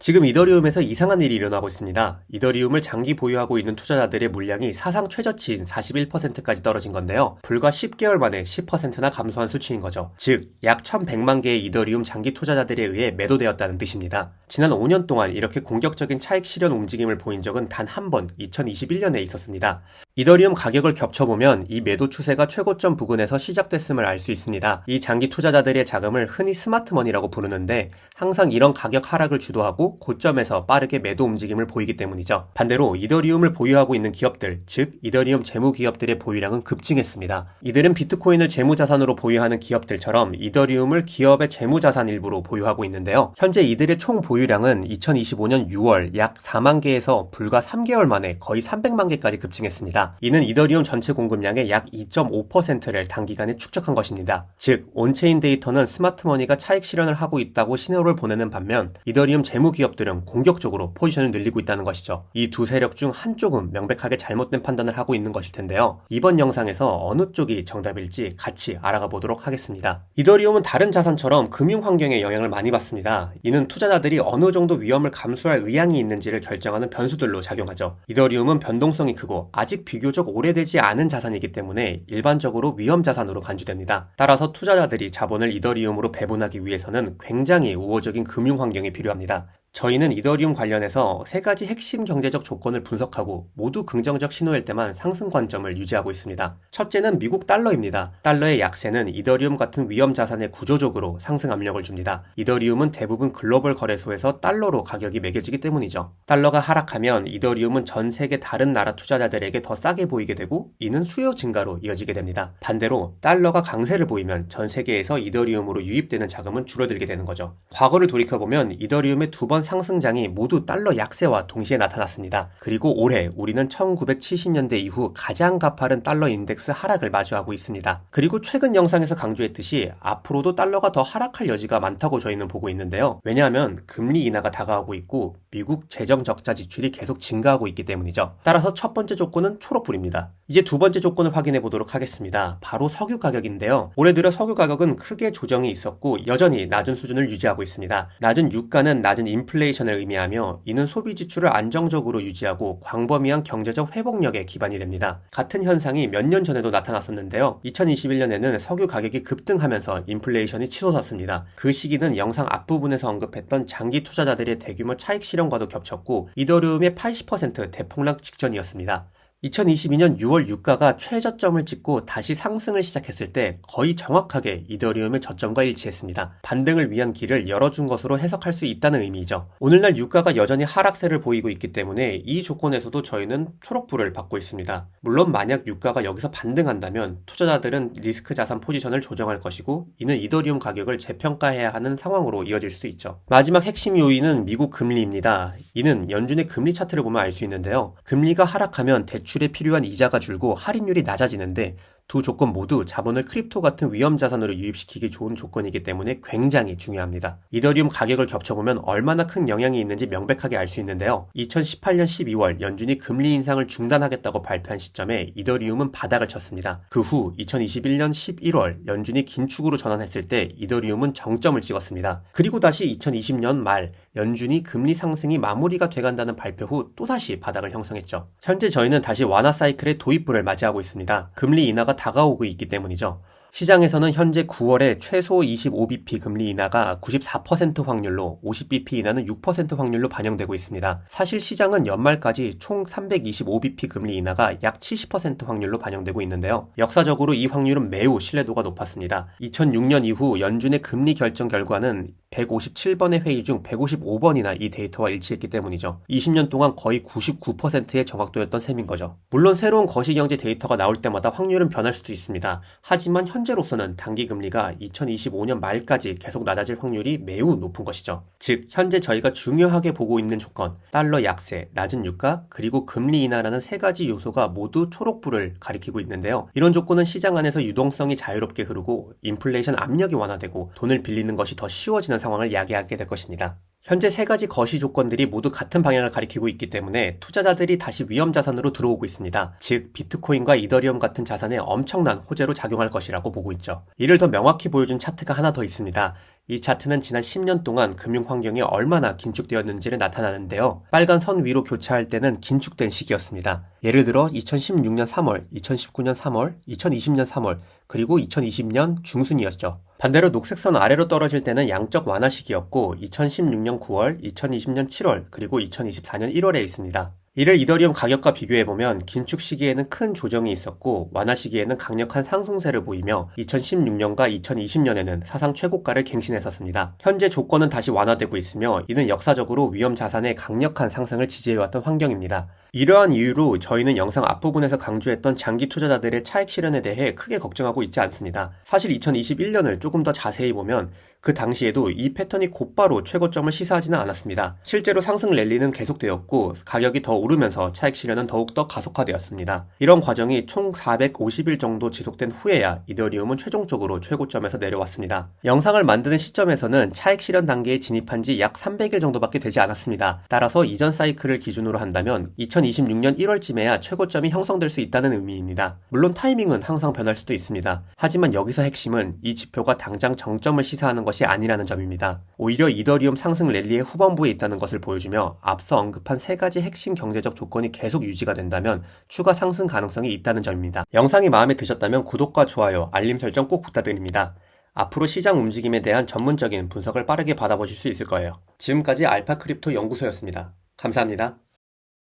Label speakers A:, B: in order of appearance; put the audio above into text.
A: 지금 이더리움에서 이상한 일이 일어나고 있습니다. 이더리움을 장기 보유하고 있는 투자자들의 물량이 사상 최저치인 41%까지 떨어진 건데요. 불과 10개월 만에 10%나 감소한 수치인 거죠. 즉, 약 1100만 개의 이더리움 장기 투자자들에 의해 매도되었다는 뜻입니다. 지난 5년 동안 이렇게 공격적인 차익 실현 움직임을 보인 적은 단 한 번, 2021년에 있었습니다. 이더리움 가격을 겹쳐보면 이 매도 추세가 최고점 부근에서 시작됐음을 알 수 있습니다. 이 장기 투자자들의 자금을 흔히 스마트머니라고 부르는데 항상 이런 가격 하락을 주도하고 고점에서 빠르게 매도 움직임을 보이기 때문이죠. 반대로 이더리움을 보유하고 있는 기업들, 즉 이더리움 재무 기업들의 보유량은 급증했습니다. 이들은 비트코인을 재무자산으로 보유하는 기업들처럼 이더리움을 기업의 재무자산 일부로 보유하고 있는데요. 현재 이들의 총 보유량은 2025년 6월 약 4만 개에서 불과 3개월 만에 거의 300만 개까지 급증했습니다. 이는 이더리움 전체 공급량의 약 2.5%를 단기간에 축적한 것입니다. 즉, 온체인 데이터는 스마트머니가 차익 실현을 하고 있다고 신호를 보내는 반면 이더리움 재무 기업들은 공격적으로 포지션을 늘리고 있다는 것이죠. 이 두 세력 중 한쪽은 명백하게 잘못된 판단을 하고 있는 것일 텐데요. 이번 영상에서 어느 쪽이 정답일지 같이 알아가 보도록 하겠습니다. 이더리움은 다른 자산처럼 금융 환경에 영향을 많이 받습니다. 이는 투자자들이 어느 정도 위험을 감수할 의향이 있는지를 결정하는 변수들로 작용하죠. 이더리움은 변동성이 크고 아직 비교적 오래되지 않은 자산이기 때문에 일반적으로 위험 자산으로 간주됩니다. 따라서 투자자들이 자본을 이더리움으로 배분하기 위해서는 굉장히 우호적인 금융 환경이 필요합니다. 저희는 이더리움 관련해서 세 가지 핵심 경제적 조건을 분석하고 모두 긍정적 신호일 때만 상승 관점을 유지하고 있습니다. 첫째는 미국 달러입니다. 달러의 약세는 이더리움 같은 위험 자산에 구조적으로 상승 압력을 줍니다. 이더리움은 대부분 글로벌 거래소에서 달러로 가격이 매겨지기 때문이죠. 달러가 하락하면 이더리움은 전 세계 다른 나라 투자자들에게 더 싸게 보이게 되고 이는 수요 증가로 이어지게 됩니다. 반대로 달러가 강세를 보이면 전 세계에서 이더리움으로 유입되는 자금은 줄어들게 되는 거죠. 과거를 돌이켜보면 이더리움의 두 번 상승장이 모두 달러 약세와 동시에 나타났습니다. 그리고 올해 우리는 1970년대 이후 가장 가파른 달러 인덱스 하락을 마주하고 있습니다. 그리고 최근 영상에서 강조했듯이 앞으로도 달러가 더 하락할 여지가 많다고 저희는 보고 있는데요. 왜냐하면 금리 인하가 다가오고 있고 미국 재정 적자 지출이 계속 증가하고 있기 때문이죠. 따라서 첫 번째 조건은 초록불입니다. 이제 두 번째 조건을 확인해 보도록 하겠습니다. 바로 석유 가격인데요. 올해 들어 석유 가격은 크게 조정이 있었고 여전히 낮은 수준을 유지하고 있습니다. 낮은 유가는 낮은 인플레이션을 의미하며 이는 소비 지출을 안정적으로 유지하고 광범위한 경제적 회복력에 기반이 됩니다. 같은 현상이 몇 년 전에도 나타났었는데요. 2021년에는 석유 가격이 급등하면서 인플레이션이 치솟았습니다. 그 시기는 영상 앞부분에서 언급했던 장기 투자자들의 대규모 차익 실현과도 겹쳤고 이더리움의 80% 대폭락 직전이었습니다. 2022년 6월 유가가 최저점을 찍고 다시 상승을 시작했을 때 거의 정확하게 이더리움의 저점과 일치했습니다. 반등을 위한 길을 열어준 것으로 해석할 수 있다는 의미죠. 오늘날 유가가 여전히 하락세를 보이고 있기 때문에 이 조건에서도 저희는 초록불을 받고 있습니다. 물론 만약 유가가 여기서 반등한다면 투자자들은 리스크 자산 포지션을 조정할 것이고 이는 이더리움 가격을 재평가해야 하는 상황으로 이어질 수 있죠. 마지막 핵심 요인은 미국 금리입니다. 이는 연준의 금리 차트를 보면 알 수 있는데요. 금리가 하락하면 대출에 필요한 이자가 줄고 할인율이 낮아지는데 두 조건 모두 자본을 크립토 같은 위험 자산으로 유입시키기 좋은 조건이기 때문에 굉장히 중요합니다. 이더리움 가격을 겹쳐보면 얼마나 큰 영향이 있는지 명백하게 알 수 있는데요. 2018년 12월 연준이 금리 인상을 중단하겠다고 발표한 시점에 이더리움은 바닥을 쳤습니다. 그 후 2021년 11월 연준이 긴축으로 전환했을 때 이더리움은 정점을 찍었습니다. 그리고 다시 2020년 말 연준이 금리 상승이 마무리가 돼간다는 발표 후 또다시 바닥을 형성했죠. 현재 저희는 다시 완화 사이클의 도입부를 맞이하고 있습니다. 금리 인하가 다가오고 있기 때문이죠. 시장에서는 현재 9월에 최소 25bp 금리 인하가 94% 확률로 50bp 인하는 6% 확률로 반영되고 있습니다. 사실 시장은 연말까지 총 325bp 금리 인하가 약 70% 확률로 반영되고 있는데요. 역사적으로 이 확률은 매우 신뢰도가 높았습니다. 2006년 이후 연준의 금리 결정 결과는 157번의 회의 중 155번이나 이 데이터와 일치했기 때문이죠. 20년 동안 거의 99%의 정확도였던 셈인 거죠. 물론 새로운 거시경제 데이터가 나올 때마다 확률은 변할 수도 있습니다. 하지만 현재로서는 단기금리가 2025년 말까지 계속 낮아질 확률이 매우 높은 것이죠. 즉 현재 저희가 중요하게 보고 있는 조건, 달러 약세, 낮은 유가, 그리고 금리 인하라는 세 가지 요소가 모두 초록불을 가리키고 있는데요. 이런 조건은 시장 안에서 유동성이 자유롭게 흐르고 인플레이션 압력이 완화되고 돈을 빌리는 것이 더 쉬워지는 상황을 야기하게 될 것입니다. 현재 세 가지 거시 조건들이 모두 같은 방향을 가리키고 있기 때문에 투자자들이 다시 위험 자산으로 들어오고 있습니다. 즉 비트코인과 이더리움 같은 자산에 엄청난 호재로 작용할 것이라고 보고 있죠. 이를 더 명확히 보여준 차트가 하나 더 있습니다. 이 차트는 지난 10년 동안 금융 환경이 얼마나 긴축되었는지를 나타나는데요. 빨간 선 위로 교차할 때는 긴축된 시기였습니다. 예를 들어 2016년 3월, 2019년 3월, 2020년 3월, 그리고 2020년 중순이었죠. 반대로 녹색선 아래로 떨어질 때는 양적 완화 시기였고 2016년 9월, 2020년 7월, 그리고 2024년 1월에 있습니다. 이를 이더리움 가격과 비교해보면 긴축 시기에는 큰 조정이 있었고 완화 시기에는 강력한 상승세를 보이며 2016년과 2020년에는 사상 최고가를 갱신했었습니다. 현재 조건은 다시 완화되고 있으며 이는 역사적으로 위험 자산의 강력한 상승을 지지해왔던 환경입니다. 이러한 이유로 저희는 영상 앞부분에서 강조했던 장기 투자자들의 차익 실현에 대해 크게 걱정하고 있지 않습니다. 사실 2021년을 조금 더 자세히 보면 그 당시에도 이 패턴이 곧바로 최고점을 시사하지는 않았습니다. 실제로 상승 랠리는 계속되었고 가격이 더 오르면서 차익 실현은 더욱더 가속화되었습니다. 이런 과정이 총 450일 정도 지속된 후에야 이더리움은 최종적으로 최고점에서 내려왔습니다. 영상을 만드는 시점에서는 차익 실현 단계에 진입한 지 약 300일 정도밖에 되지 않았습니다. 따라서 이전 사이클을 기준으로 한다면 2026년 1월쯤에야 최고점이 형성될 수 있다는 의미입니다. 물론 타이밍은 항상 변할 수도 있습니다. 하지만 여기서 핵심은 이 지표가 당장 정점을 시사하는 것이 아니라는 점입니다. 오히려 이더리움 상승 랠리의 후반부에 있다는 것을 보여주며 앞서 언급한 세 가지 핵심 경제적 조건이 계속 유지가 된다면 추가 상승 가능성이 있다는 점입니다. 영상이 마음에 드셨다면 구독과 좋아요, 알림 설정 꼭 부탁드립니다. 앞으로 시장 움직임에 대한 전문적인 분석을 빠르게 받아보실 수 있을 거예요. 지금까지 알파크립토 연구소였습니다. 감사합니다.